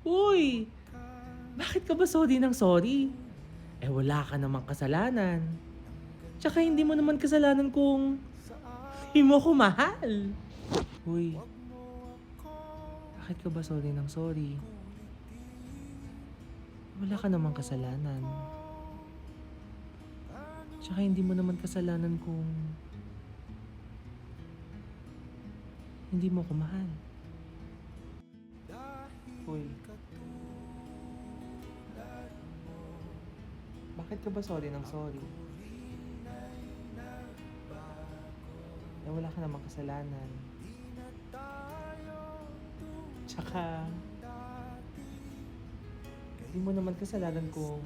Uy! Bakit ka ba sorry ng sorry? Eh wala ka namang kasalanan. Tsaka hindi mo naman kasalanan kung hindi mo ko mahal. Uy, bakit ka ba sorry ng sorry? Wala ka namang kasalanan. Tsaka hindi mo naman kasalanan kung hindi mo ko mahal. Uy, bakit ka ba sorry ng sorry? Eh wala ka namang kasalanan. Tsaka hindi mo naman kasalanan kung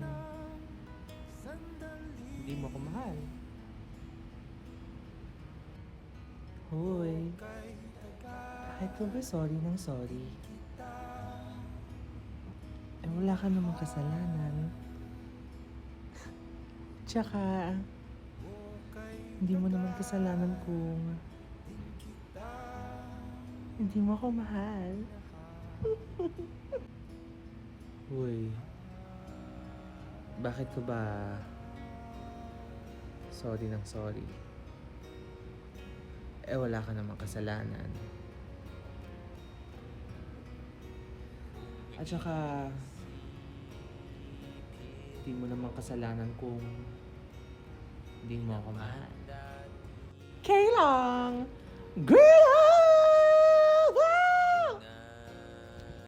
hindi mo ko mahal. Hoy, bakit ka ba sorry ng sorry? Eh wala ka namang kasalanan. Tsaka hindi mo naman kasalanan kung hindi mo ko mahal. Uy, bakit ka ba sorry ng sorry? Eh wala ka namang kasalanan. At saka hindi mo naman kasalanan kung hindi mo ako mahal. Kailang! Girl!